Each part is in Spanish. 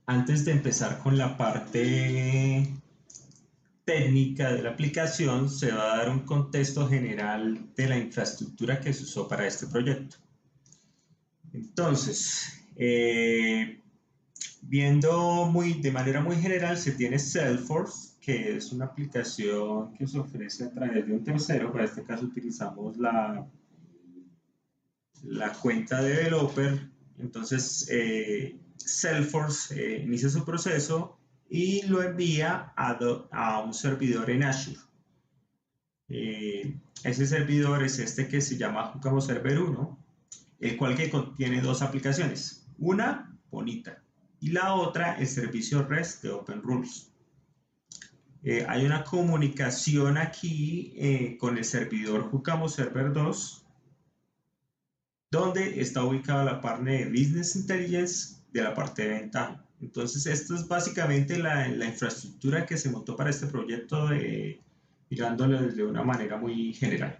Antes de empezar con la parte técnica de la aplicación, se va a dar un contexto general de la infraestructura que se usó para este proyecto. Entonces, viendo de manera muy general, se tiene Salesforce, que es una aplicación que se ofrece a través de un tercero. Para este caso utilizamos la cuenta de developer. Entonces, Salesforce inicia su proceso y lo envía a un servidor en Azure. Ese servidor es este que se llama Jucamo Server 1, el cual que contiene dos aplicaciones, una Bonita y la otra el servicio REST de OpenRules. Hay una comunicación aquí con el servidor Jucamo Server 2, donde está ubicada la parte de Business Intelligence de la parte de venta. Entonces, esto es básicamente la infraestructura que se montó para este proyecto, mirándolo de una manera muy general.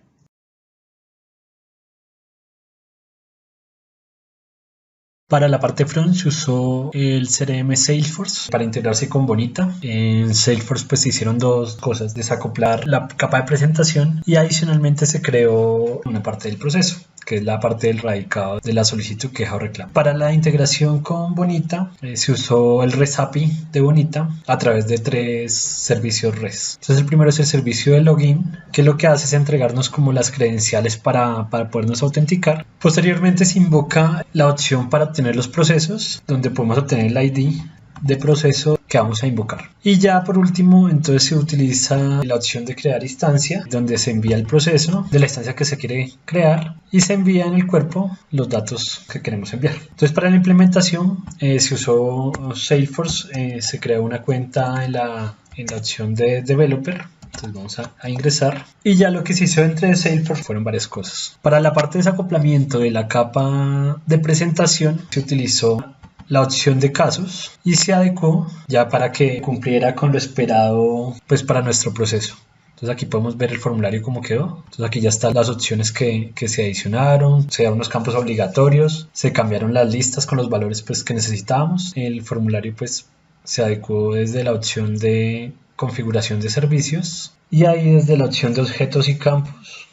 Para la parte front se usó el CRM Salesforce para integrarse con Bonita. En Salesforce pues se hicieron dos cosas: desacoplar la capa de presentación y adicionalmente se creó una parte del proceso, que es la parte del radicado de la solicitud, queja o reclamo. Para la integración con Bonita se usó el REST API de Bonita a través de 3 servicios REST. Entonces el primero es el servicio de login, que lo que hace es entregarnos como las credenciales para podernos autenticar. Posteriormente se invoca la opción para obtener los procesos, donde podemos obtener el ID de proceso que vamos a invocar. Y ya por último, entonces se utiliza la opción de crear instancia, donde se envía el proceso de la instancia que se quiere crear y se envía en el cuerpo los datos que queremos enviar. Entonces, para la implementación se usó Salesforce, se creó una cuenta en la opción de developer. Entonces vamos a ingresar y ya lo que se hizo entre Salesforce fueron varias cosas. Para la parte de desacoplamiento de la capa de presentación se utilizó la opción de casos y se adecuó ya para que cumpliera con lo esperado pues para nuestro proceso. Entonces aquí podemos ver el formulario como quedó. Entonces aquí ya están las opciones que se adicionaron, se dieron los campos obligatorios, se cambiaron las listas con los valores pues que necesitábamos. El formulario pues se adecuó desde la opción de configuración de servicios y ahí desde la opción de objetos y campos,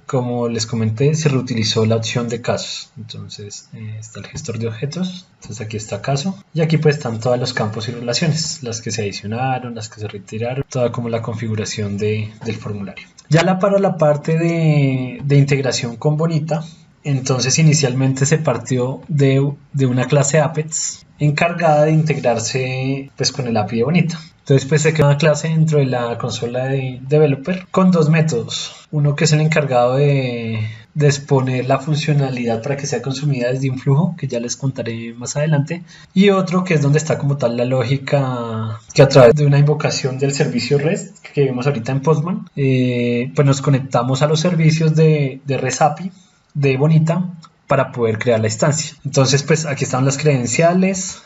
como les comenté, se reutilizó la opción de casos. Entonces está el gestor de objetos, entonces aquí está caso y aquí pues están todos los campos y relaciones, las que se adicionaron, las que se retiraron, toda como la configuración del formulario. Ya para la parte de integración con Bonita, entonces inicialmente se partió de una clase Apex encargada de integrarse pues con el API de Bonita. Entonces pues se creó una clase dentro de la consola de developer con dos métodos. Uno que es el encargado de exponer la funcionalidad para que sea consumida desde un flujo, que ya les contaré más adelante, y otro que es donde está como tal la lógica, que a través de una invocación del servicio REST que vemos ahorita en Postman, pues nos conectamos a los servicios de REST API de Bonita para poder crear la instancia. Entonces pues aquí están las credenciales,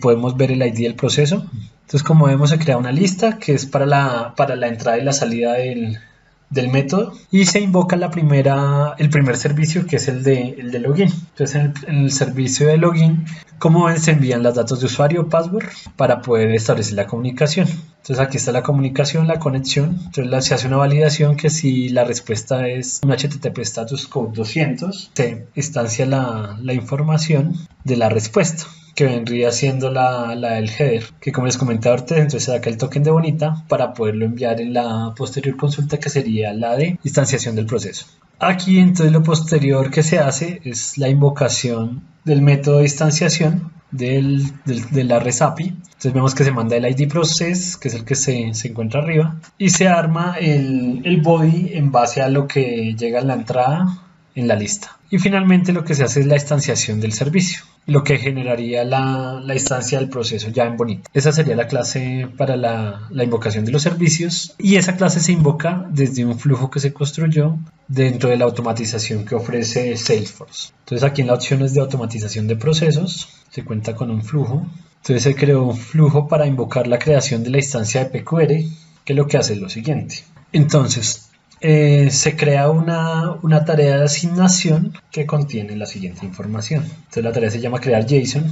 podemos ver el ID del proceso. Entonces, como vemos, se crea una lista que es para la entrada y la salida del método y se invoca el primer servicio, que es el de login. Entonces en el servicio de login, como ven, se envían los datos de usuario o password para poder establecer la comunicación. Entonces aquí está la comunicación, la conexión. Entonces se hace una validación que si la respuesta es un HTTP status code 200, se instancia la información de la respuesta, que vendría siendo la del header, que como les comentaba antes, entonces se saca el token de Bonita para poderlo enviar en la posterior consulta, que sería la de instanciación del proceso. Aquí entonces lo posterior que se hace es la invocación del método de instanciación de la REST API. Entonces vemos que se manda el ID process, que es el que se encuentra arriba, y se arma el body en base a lo que llega en la entrada en la lista. Y finalmente lo que se hace es la instanciación del servicio, lo que generaría la instancia del proceso ya en Bonita. Esa sería la clase para la invocación de los servicios, y esa clase se invoca desde un flujo que se construyó dentro de la automatización que ofrece Salesforce. Entonces aquí en las opciones de automatización de procesos se cuenta con un flujo. Entonces se creó un flujo para invocar la creación de la instancia de PQR, que lo que hace es lo siguiente. Entonces se crea una tarea de asignación que contiene la siguiente información. Entonces la tarea se llama crear JSON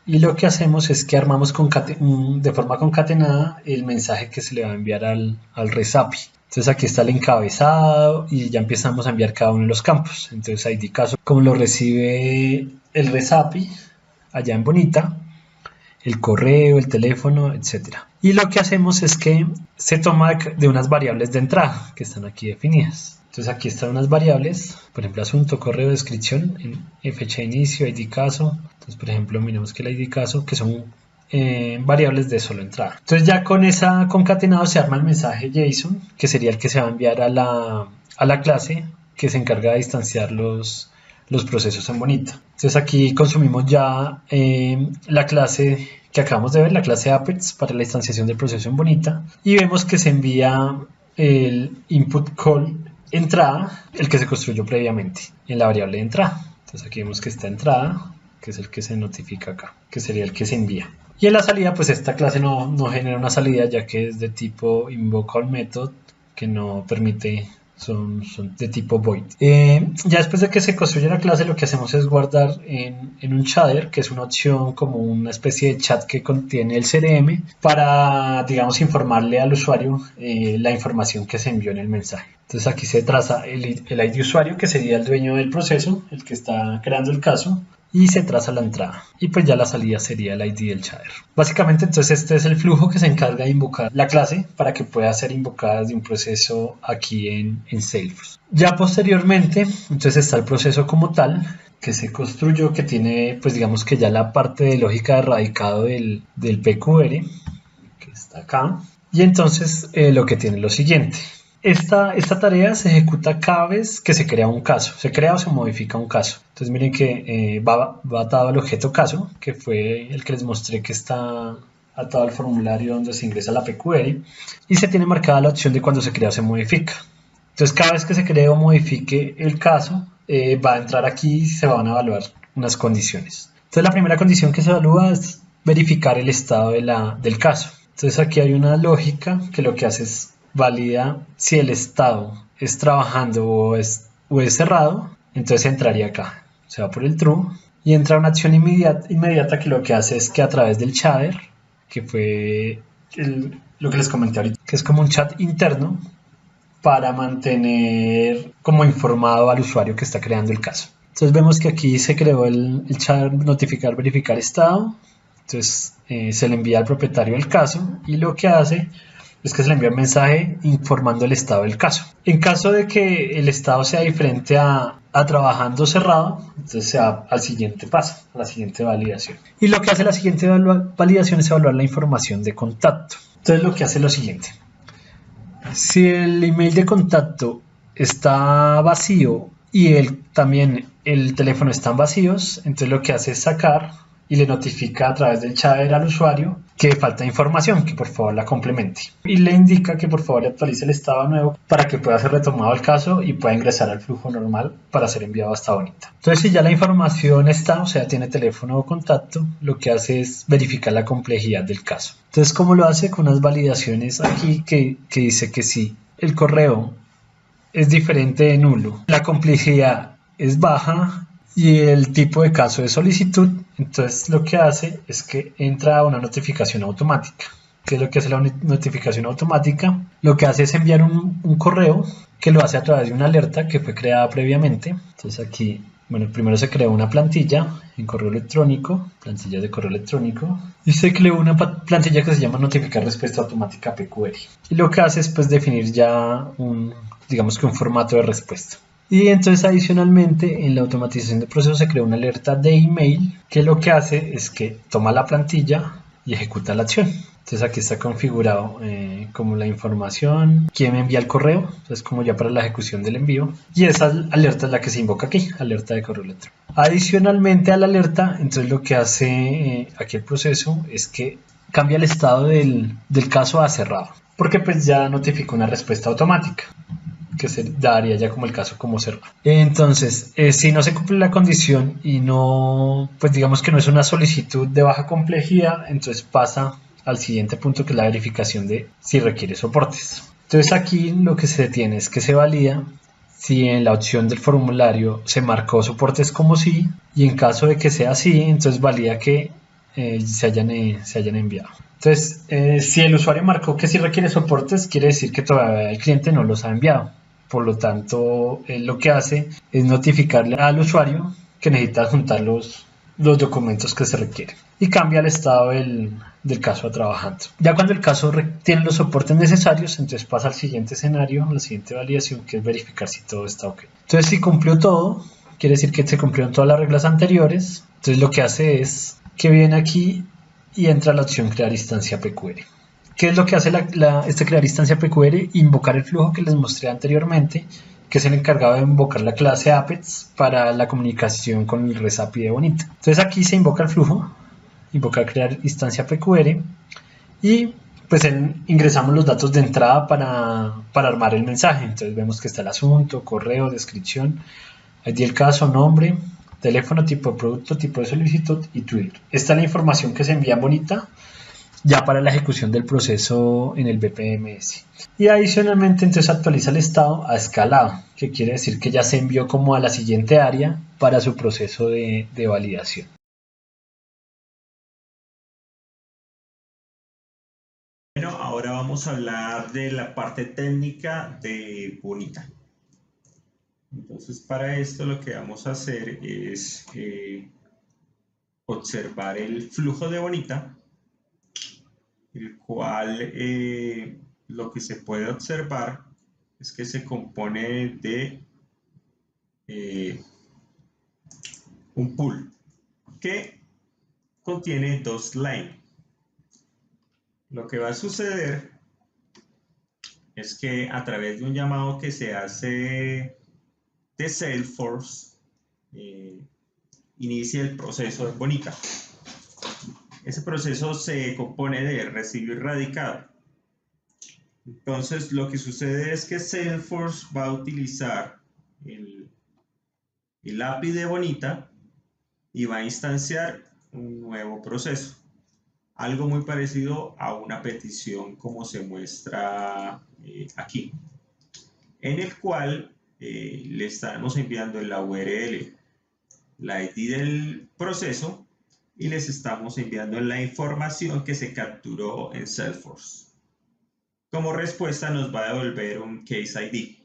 y lo que hacemos es que armamos de forma concatenada el mensaje que se le va a enviar al REST API. Entonces aquí está el encabezado y ya empezamos a enviar cada uno de los campos. Entonces ID caso, como lo recibe el REST API allá en Bonita, el correo, el teléfono, etc. Y lo que hacemos es que se toma de unas variables de entrada que están aquí definidas. Entonces aquí están unas variables, por ejemplo asunto, correo, descripción, en fecha de inicio, ID caso. Entonces por ejemplo miremos que el ID caso, que son variables de solo entrada. Entonces ya con esa concatenado se arma el mensaje JSON, que sería el que se va a enviar a la clase que se encarga de distanciar los procesos en Bonita. Entonces aquí consumimos ya la clase que acabamos de ver, la clase Apex para la instanciación del proceso en Bonita, y vemos que se envía el input call entrada, el que se construyó previamente en la variable de entrada. Entonces aquí vemos que está entrada, que es el que se notifica acá, que sería el que se envía. Y en la salida, pues esta clase no genera una salida, ya que es de tipo invoke all method, que no permite, son de tipo void. Ya después de que se construye la clase, lo que hacemos es guardar en un shader, que es una opción como una especie de chat que contiene el CRM, para, digamos, informarle al usuario la información que se envió en el mensaje. Entonces aquí se traza el ID usuario, que sería el dueño del proceso, el que está creando el caso, y se traza la entrada, y pues ya la salida sería el ID del shader. Básicamente entonces este es el flujo que se encarga de invocar la clase para que pueda ser invocada desde un proceso aquí en Salesforce. Ya posteriormente entonces está el proceso como tal que se construyó, que tiene pues digamos que ya la parte de lógica de radicado del PQR, que está acá, y entonces lo que tiene es lo siguiente. Esta tarea se ejecuta cada vez que se crea un caso, se crea o se modifica un caso. Entonces miren que va atado al objeto caso, que fue el que les mostré que está atado al formulario donde se ingresa la PQR, y se tiene marcada la opción de cuando se crea o se modifica. Entonces cada vez que se cree o modifique el caso, va a entrar aquí y se van a evaluar unas condiciones. Entonces la primera condición que se evalúa es verificar el estado del caso. Entonces aquí hay una lógica que lo que hace es valida si el estado es trabajando o es cerrado, entonces entraría acá, se va por el true y entra una acción inmediata que lo que hace es que a través del shader, que fue lo que les comenté ahorita, que es como un chat interno para mantener como informado al usuario que está creando el caso. Entonces vemos que aquí se creó el shader notificar, verificar estado, entonces se le envía al propietario el caso y lo que hace es que se le envía un mensaje informando el estado del caso. En caso de que el estado sea diferente a trabajando cerrado, entonces se va al siguiente paso, a la siguiente validación. Y lo que hace la siguiente validación es evaluar la información de contacto. Entonces lo que hace es lo siguiente. Si el email de contacto está vacío y también el teléfono están vacíos, entonces lo que hace es sacar y le notifica a través del shader al usuario que falta información, que por favor la complemente. Y le indica que por favor actualice el estado nuevo para que pueda ser retomado el caso y pueda ingresar al flujo normal para ser enviado hasta Bonita. Entonces si ya la información está, o sea, tiene teléfono o contacto, lo que hace es verificar la complejidad del caso. Entonces, ¿cómo lo hace? Con unas validaciones aquí que dice que si el correo es diferente de nulo, la complejidad es baja y el tipo de caso de solicitud, entonces lo que hace es que entra una notificación automática. ¿Qué es lo que hace la notificación automática? Lo que hace es enviar un correo que lo hace a través de una alerta que fue creada previamente. Entonces aquí, bueno, primero se creó una plantilla en correo electrónico, plantillas de correo electrónico, y se creó una plantilla que se llama notificar respuesta automática PQR. Y lo que hace es pues definir ya digamos que un formato de respuesta. Y entonces adicionalmente en la automatización del proceso se creó una alerta de email que lo que hace es que toma la plantilla y ejecuta la acción. Entonces aquí está configurado como la información, quién me envía el correo, entonces como ya para la ejecución del envío. Y esa alerta es la que se invoca aquí, alerta de correo electrónico. Adicionalmente a la alerta, entonces lo que hace aquí el proceso es que cambia el estado del caso a cerrado, porque pues ya notificó una respuesta automática, que se daría ya como el caso como cerrado. Entonces, si no se cumple la condición y no, pues digamos que no es una solicitud de baja complejidad, entonces pasa al siguiente punto, que es la verificación de si requiere soportes. Entonces aquí lo que se tiene es que se valida si en la opción del formulario se marcó soportes como sí, y en caso de que sea así, entonces valida que se hayan enviado. Entonces, si el usuario marcó que sí requiere soportes, quiere decir que todavía el cliente no los ha enviado. Por lo tanto, él lo que hace es notificarle al usuario que necesita juntar los documentos que se requieren y cambia el estado del caso a trabajando. Ya cuando el caso tiene los soportes necesarios, entonces pasa al siguiente escenario, la siguiente validación, que es verificar si todo está ok. Entonces, si cumplió todo, quiere decir que se cumplieron todas las reglas anteriores. Entonces, lo que hace es que viene aquí y entra la opción crear instancia PQR. ¿Qué es lo que hace este crear instancia PQR? Invocar el flujo que les mostré anteriormente, que es el encargado de invocar la clase Apex para la comunicación con el REST API de Bonita. Entonces aquí se invoca el flujo, invocar crear instancia PQR y pues ingresamos los datos de entrada para armar el mensaje. Entonces vemos que está el asunto, correo, descripción, ID del caso, nombre, teléfono, tipo de producto, tipo de solicitud y Twitter. Esta es la información que se envía en Bonita ya para la ejecución del proceso en el BPMS. Y adicionalmente entonces actualiza el estado a escalado, que quiere decir que ya se envió como a la siguiente área para su proceso de validación. Bueno, ahora vamos a hablar de la parte técnica de Bonita. Entonces, para esto lo que vamos a hacer es observar el flujo de Bonita, el cual lo que se puede observar es que se compone de un pool que contiene dos lines. Lo que va a suceder es que a través de un llamado que se hace de Salesforce, inicia el proceso de Bonita. Ese proceso se compone de recibir radicado. Entonces, lo que sucede es que Salesforce va a utilizar el API de Bonita y va a instanciar un nuevo proceso. Algo muy parecido a una petición como se muestra aquí, en el cual le estamos enviando la URL, la ID del proceso y les estamos enviando la información que se capturó en Salesforce. Como respuesta nos va a devolver un case ID.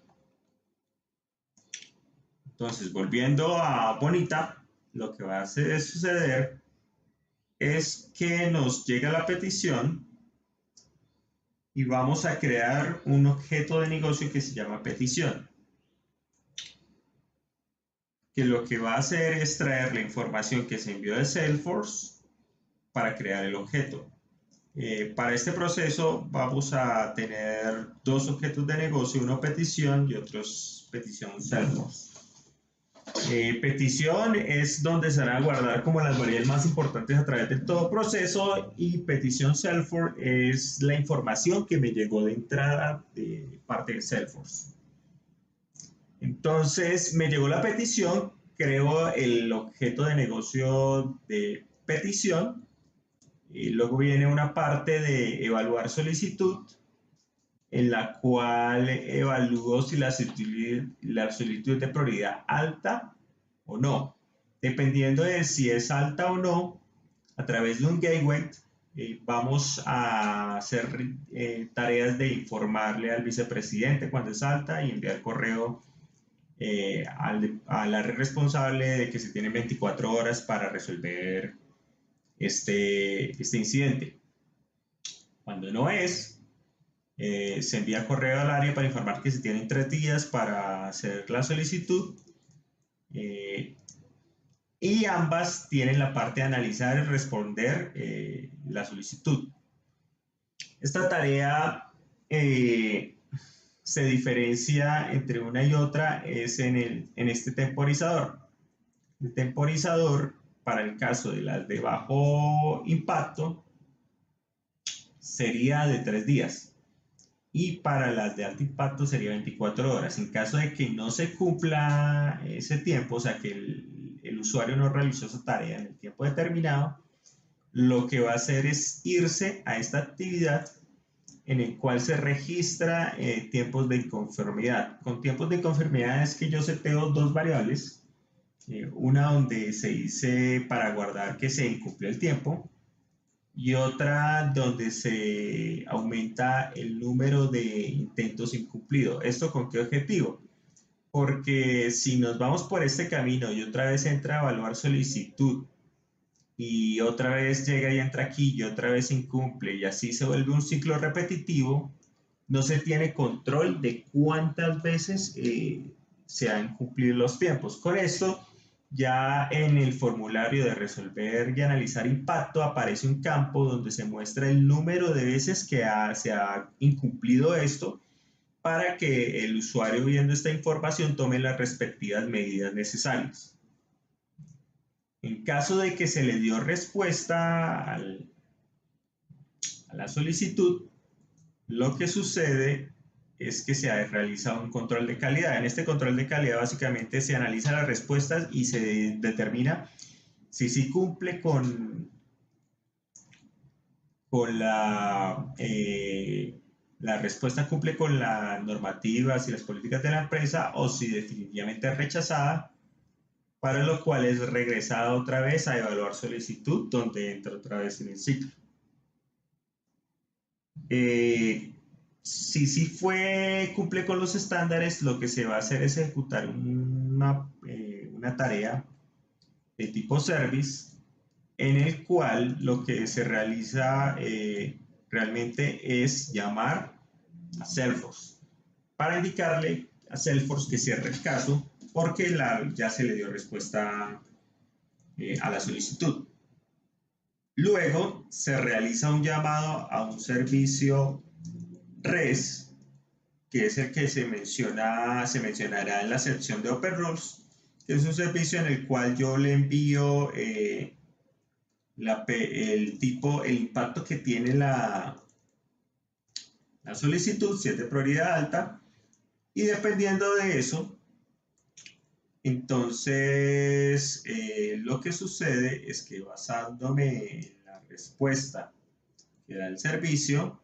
Entonces, volviendo a Bonita, lo que va a suceder es que nos llega la petición y vamos a crear un objeto de negocio que se llama petición, que lo que va a hacer es traer la información que se envió de Salesforce para crear el objeto. Para este proceso vamos a tener dos objetos de negocio, uno petición y otro petición Salesforce. Petición es donde se van a guardar como las variables más importantes a través de todo proceso, y petición Salesforce es la información que me llegó de entrada de parte de Salesforce. Entonces me llegó la petición, creo el objeto de negocio de petición y luego viene una parte de evaluar solicitud, en la cual evalúo si la solicitud es de prioridad alta o no. Dependiendo de si es alta o no, a través de un gateway vamos a hacer tareas de informarle al vicepresidente cuando es alta y enviar correo al área responsable de que se tienen 24 horas para resolver este incidente. Cuando no es, se envía correo al área para informar que se tienen 3 días para hacer la solicitud, y ambas tienen la parte de analizar y responder la solicitud. Esta tarea se diferencia entre una y otra es en este temporizador. El temporizador, para el caso de las de bajo impacto, sería de 3 días. Y para las de alto impacto sería 24 horas. En caso de que no se cumpla ese tiempo, o sea que el usuario no realizó esa tarea en el tiempo determinado, lo que va a hacer es irse a esta actividad en el cual se registra tiempos de inconformidad. Con tiempos de inconformidad es que yo seteo dos variables, una donde se dice para guardar que se incumplió el tiempo y otra donde se aumenta el número de intentos incumplidos. ¿Esto con qué objetivo? Porque si nos vamos por este camino y otra vez entra a evaluar solicitud y otra vez llega y entra aquí y otra vez incumple y así se vuelve un ciclo repetitivo, no se tiene control de cuántas veces se han cumplido los tiempos. Con esto, ya en el formulario de resolver y analizar impacto aparece un campo donde se muestra el número de veces que se ha incumplido esto para que el usuario viendo esta información tome las respectivas medidas necesarias. En caso de que se le dio respuesta a la solicitud, lo que sucede es que se realiza un control de calidad. En este control de calidad básicamente se analizan las respuestas y se determina si sí cumple con la respuesta cumple con las normativas y las políticas de la empresa o si definitivamente es rechazada, para lo cual es regresada otra vez a evaluar solicitud, donde entra otra vez en el ciclo. Si sí cumple con los estándares, lo que se va a hacer es ejecutar una tarea de tipo service, en el cual lo que se realiza realmente es llamar a Salesforce para indicarle a Salesforce que cierre el caso porque ya se le dio respuesta a la solicitud. Luego se realiza un llamado a un servicio REST, que es el que se mencionará en la sección de OpenRules, que es un servicio en el cual yo le envío el impacto que tiene la solicitud, si es de prioridad alta, y dependiendo de eso, entonces lo que sucede es que basándome en la respuesta que da el servicio,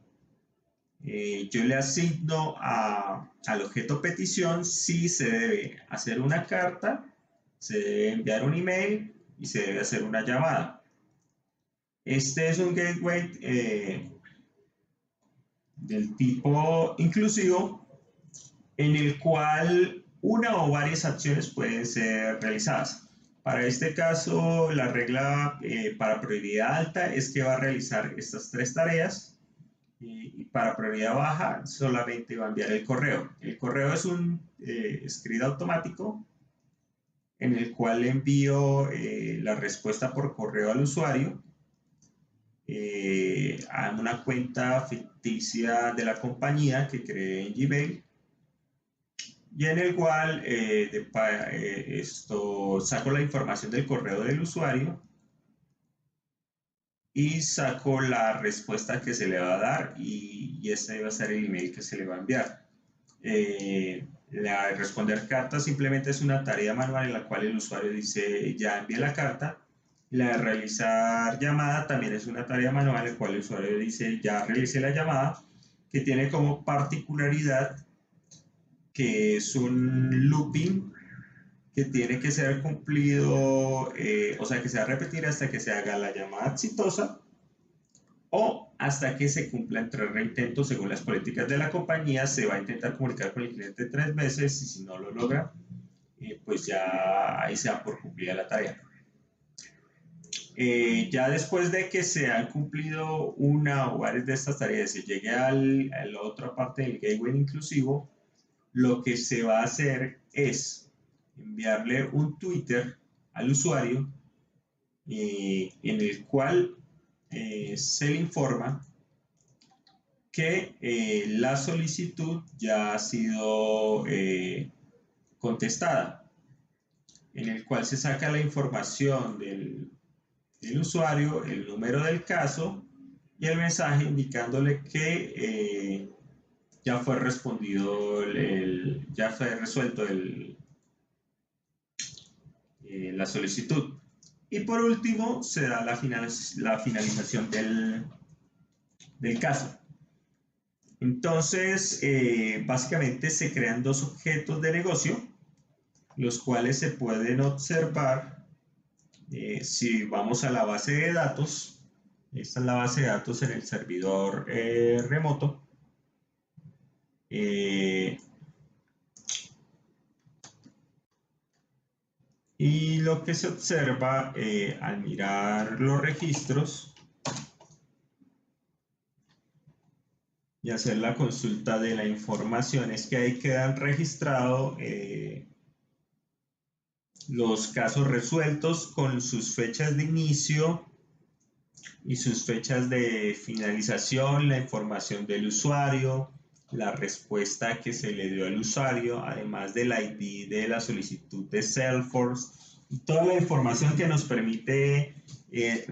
yo le asigno al objeto petición si se debe hacer una carta, se debe enviar un email y se debe hacer una llamada. Este es un gateway del tipo inclusivo en el cual una o varias acciones pueden ser realizadas. Para este caso, la regla para prioridad alta es que va a realizar estas 3 tareas y para prioridad baja solamente va a enviar el correo. El correo es un script automático en el cual envío la respuesta por correo al usuario a una cuenta ficticia de la compañía que creé en Gmail y en el cual saco la información del correo del usuario y saco la respuesta que se le va a dar y este va a ser el email que se le va a enviar. La de responder cartas simplemente es una tarea manual en la cual el usuario dice ya envié la carta. La de realizar llamada también es una tarea manual en la cual el usuario dice ya realicé la llamada, que tiene como particularidad que es un looping que tiene que ser cumplido, o sea, que se va a repetir hasta que se haga la llamada exitosa o hasta que se cumplan 3 reintentos según las políticas de la compañía. Se va a intentar comunicar con el cliente 3 veces y si no lo logra, pues ya ahí se da por cumplida la tarea. Ya después de que se han cumplido una o varias de estas tareas y llegue a la otra parte del gateway inclusivo, lo que se va a hacer es enviarle un Twitter al usuario en el cual se le informa que la solicitud ya ha sido contestada, en el cual se saca la información del usuario, el número del caso y el mensaje indicándole que ya fue respondido, ya fue resuelto la solicitud. Y por último, se da la finalización del caso. Entonces, básicamente se crean 2 objetos de negocio, los cuales se pueden observar si vamos a la base de datos. Esta es la base de datos en el servidor remoto. Y lo que se observa al mirar los registros y hacer la consulta de la información es que ahí quedan registrados los casos resueltos con sus fechas de inicio y sus fechas de finalización, la información del usuario, la respuesta que se le dio al usuario, además del ID de la solicitud de Salesforce, y toda la información que nos permite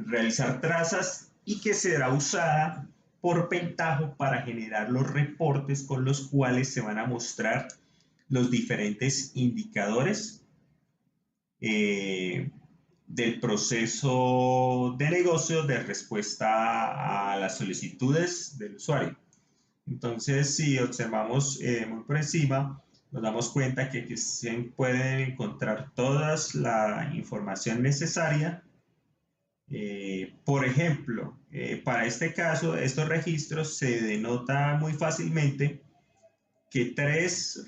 realizar trazas y que será usada por Pentaho para generar los reportes con los cuales se van a mostrar los diferentes indicadores del proceso de negocio de respuesta a las solicitudes del usuario. Entonces, si observamos muy por encima, nos damos cuenta que aquí se pueden encontrar toda la información necesaria. Por ejemplo, para este caso, estos registros se denota muy fácilmente que tres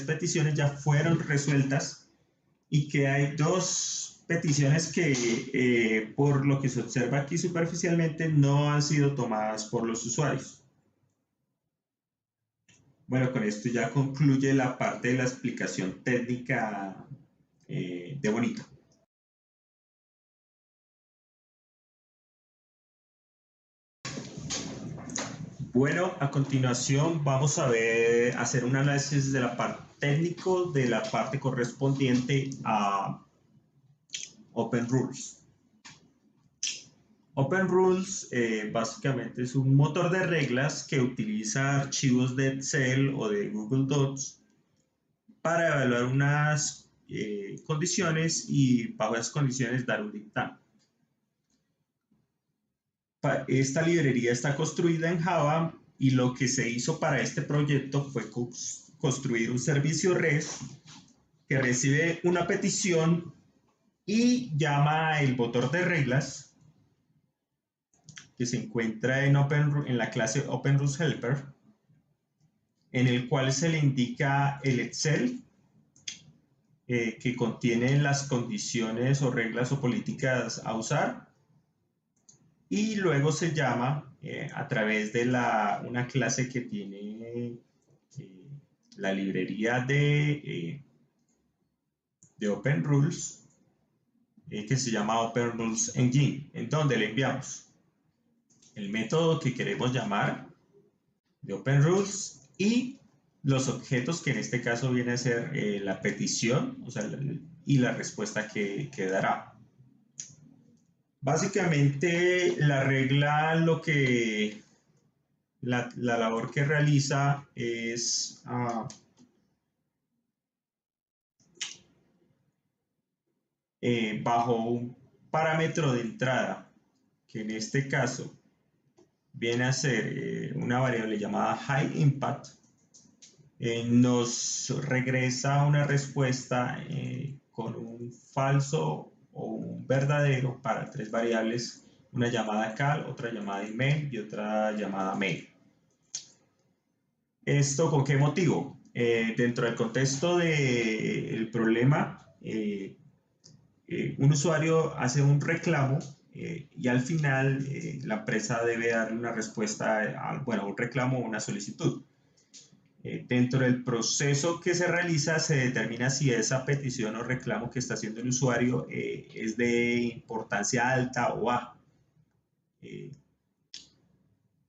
peticiones ya fueron resueltas y que hay dos peticiones que, por lo que se observa aquí superficialmente, no han sido tomadas por los usuarios. Bueno, con esto ya concluye la parte de la explicación técnica de Bonito. Bueno, a continuación vamos a hacer un análisis de la parte técnico de la parte correspondiente a OpenRules. OpenRules básicamente es un motor de reglas que utiliza archivos de Excel o de Google Docs para evaluar unas condiciones y bajo esas condiciones dar un dictamen. Esta librería está construida en Java y lo que se hizo para este proyecto fue construir un servicio REST que recibe una petición y llama el motor de reglas que se encuentra en la clase OpenRules Helper, en el cual se le indica el Excel que contiene las condiciones o reglas o políticas a usar, y luego se llama a través de una clase que tiene la librería de OpenRules, que se llama OpenRules Engine, en donde le enviamos el método que queremos llamar de OpenRules y los objetos, que en este caso viene a ser la petición, o sea, y la respuesta que dará. Básicamente, la regla, la labor que realiza es bajo un parámetro de entrada, que en este caso viene a ser una variable llamada High Impact, nos regresa una respuesta con un falso o un verdadero para tres variables, una llamada cal, otra llamada email y otra llamada mail. ¿Esto con qué motivo? Dentro del contexto del problema, un usuario hace un reclamo y al final la empresa debe darle una respuesta a un reclamo o una solicitud. Dentro del proceso que se realiza se determina si esa petición o reclamo que está haciendo el usuario es de importancia alta o baja.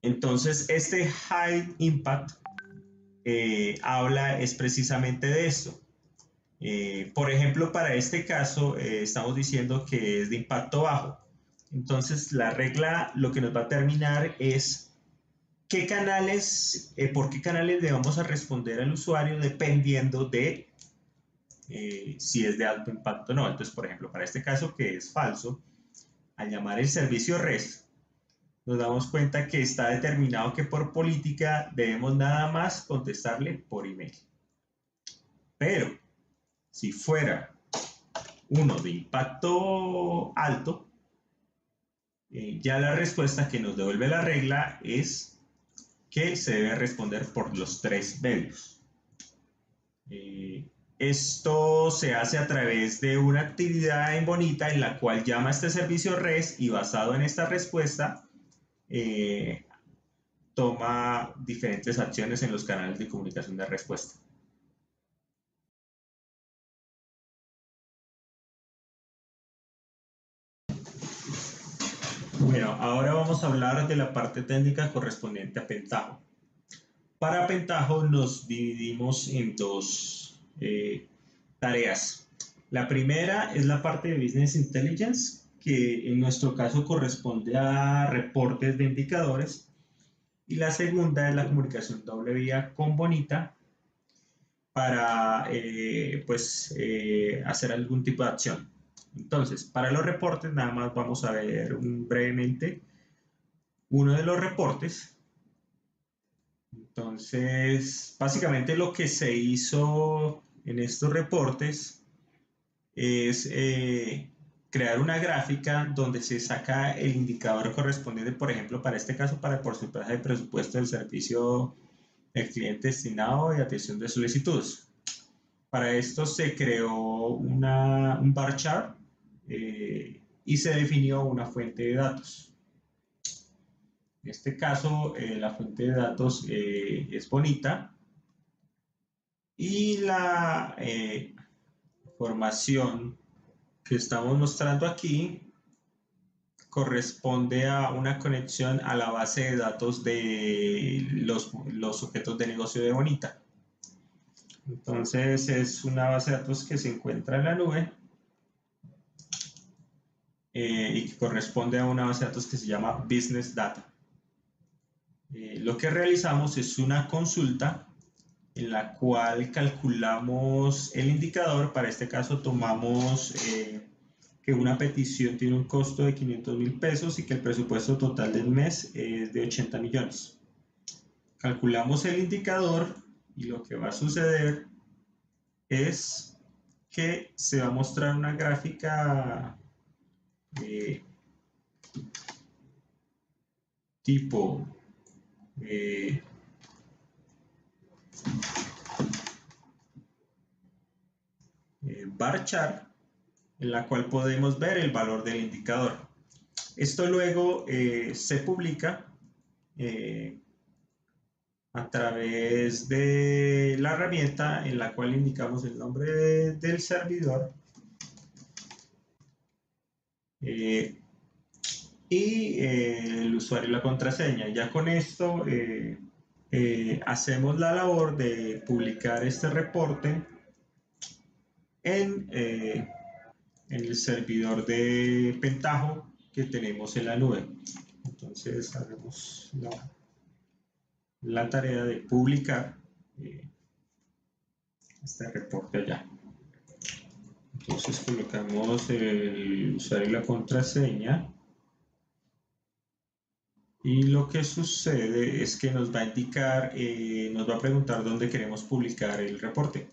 Entonces, este High Impact habla es precisamente de esto. Por ejemplo, para este caso estamos diciendo que es de impacto bajo. Entonces, la regla lo que nos va a determinar es qué canales, por qué canales le vamos a responder al usuario dependiendo de si es de alto impacto o no. Entonces, por ejemplo, para este caso que es falso, al llamar el servicio REST, nos damos cuenta que está determinado que por política debemos nada más contestarle por email. Pero si fuera uno de impacto alto, Ya la respuesta que nos devuelve la regla es que se debe responder por los 3 medios. Esto se hace a través de una actividad en Bonita en la cual llama a este servicio REST y basado en esta respuesta toma diferentes acciones en los canales de comunicación de respuesta. Bueno, ahora vamos a hablar de la parte técnica correspondiente a Pentaho. Para Pentaho nos dividimos en dos tareas. La primera es la parte de Business Intelligence, que en nuestro caso corresponde a reportes de indicadores. Y la segunda es la comunicación doble vía con Bonita para hacer algún tipo de acción. Entonces, para los reportes nada más vamos a ver brevemente uno de los reportes. Entonces, básicamente lo que se hizo en estos reportes es crear una gráfica donde se saca el indicador correspondiente, por ejemplo, para este caso, para el porcentaje de presupuesto del servicio del cliente destinado y atención de solicitudes. Para esto se creó un bar chart y se definió una fuente de datos. En este caso, la fuente de datos es Bonita y la información que estamos mostrando aquí corresponde a una conexión a la base de datos de los objetos de negocio de Bonita. Entonces es una base de datos que se encuentra en la nube y que corresponde a una base de datos que se llama Business Data. Lo que realizamos es una consulta en la cual calculamos el indicador. Para este caso tomamos que una petición tiene un costo de 500.000 pesos y que el presupuesto total del mes es de 80 millones. Calculamos el indicador y lo que va a suceder es que se va a mostrar una gráfica tipo bar chart, en la cual podemos ver el valor del indicador. Esto luego se publica a través de la herramienta en la cual indicamos el nombre del servidor y el usuario y la contraseña. Ya con esto hacemos la labor de publicar este reporte en el servidor de Pentaho que tenemos en la nube. Entonces haremos la tarea de publicar este reporte allá. Entonces colocamos el usuario y la contraseña y lo que sucede es que nos va a indicar, nos va a preguntar dónde queremos publicar el reporte.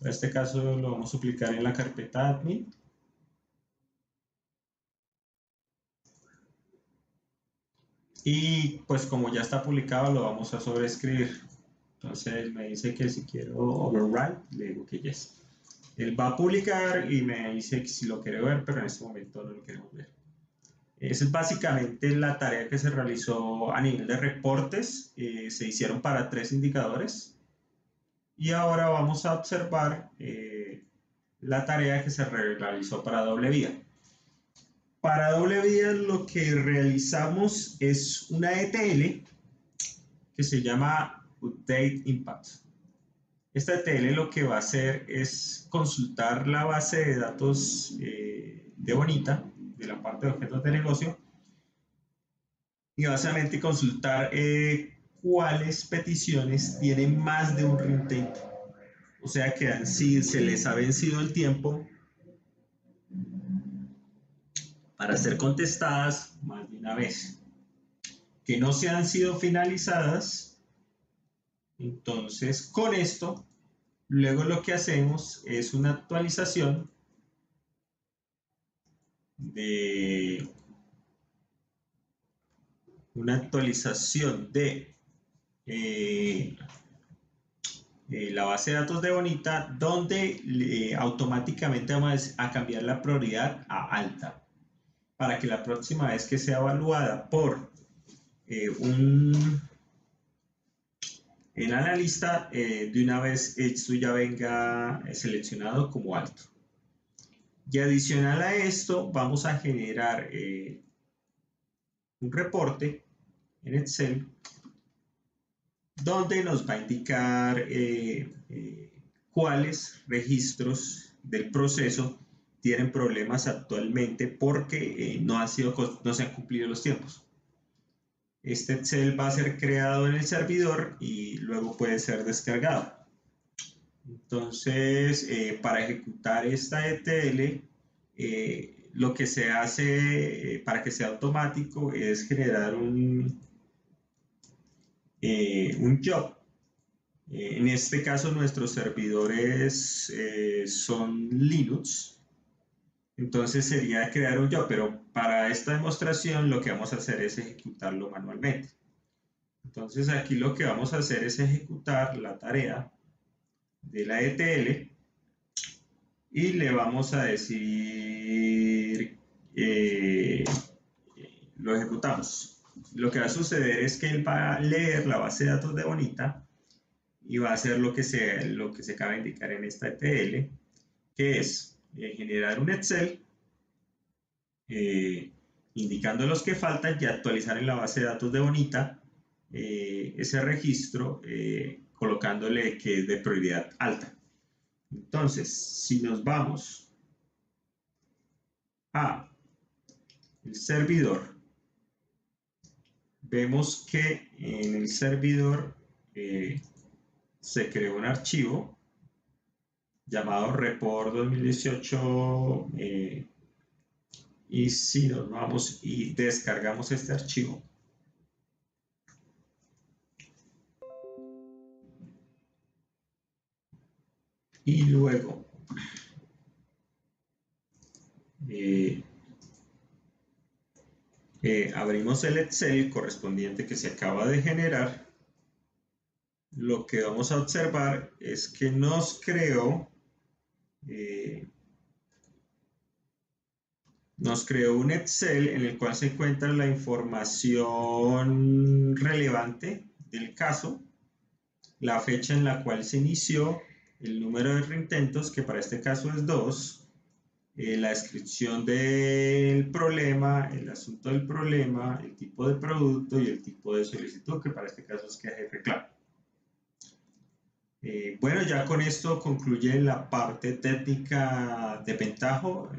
En este caso lo vamos a publicar en la carpeta admin. Y pues como ya está publicado lo vamos a sobreescribir. Entonces me dice que si quiero overwrite, le digo que yes. Él va a publicar y me dice que si lo quiere ver, pero en este momento no lo queremos ver. Esa es básicamente la tarea que se realizó a nivel de reportes. Se hicieron para 3 indicadores. Y ahora vamos a observar la tarea que se realizó para doble vía. Para doble vía lo que realizamos es una ETL que se llama Update Impact. Esta ETL lo que va a hacer es consultar la base de datos de Bonita, de la parte de objetos de negocio, y básicamente consultar cuáles peticiones tienen más de un reintake. O sea que si se les ha vencido el tiempo para ser contestadas más de una vez, que no se han sido finalizadas. Entonces, con esto, luego lo que hacemos es una actualización de una actualización de la base de datos de Bonita, donde automáticamente vamos a cambiar la prioridad a alta, para que la próxima vez que sea evaluada por el analista, de una vez esto ya venga seleccionado como alto. Y adicional a esto, vamos a generar un reporte en Excel donde nos va a indicar cuáles registros del proceso tienen problemas actualmente porque no se han cumplido los tiempos. Este Excel va a ser creado en el servidor y luego puede ser descargado. Entonces, para ejecutar esta ETL, lo que se hace para que sea automático es generar un job. En este caso, nuestros servidores son Linux. Entonces sería crear un job, pero para esta demostración lo que vamos a hacer es ejecutarlo manualmente. Entonces aquí lo que vamos a hacer es ejecutar la tarea de la ETL y le vamos a decir, lo ejecutamos. Lo que va a suceder es que él va a leer la base de datos de Bonita y va a hacer lo que se acaba de indicar en esta ETL, que es generar un Excel indicando los que faltan y actualizar en la base de datos de Bonita ese registro, colocándole que es de prioridad alta. Entonces, si nos vamos a el servidor, vemos que en el servidor se creó un archivo llamado report 2018, y si nos vamos y descargamos este archivo, y luego abrimos el Excel correspondiente que se acaba de generar, lo que vamos a observar es que nos creó un Excel en el cual se encuentra la información relevante del caso, la fecha en la cual se inició, el número de reintentos, que para este caso es 2, la descripción del problema, el asunto del problema, el tipo de producto y el tipo de solicitud, que para este caso es queja y reclamo. Bueno, ya con esto concluye la parte técnica de Pentaho.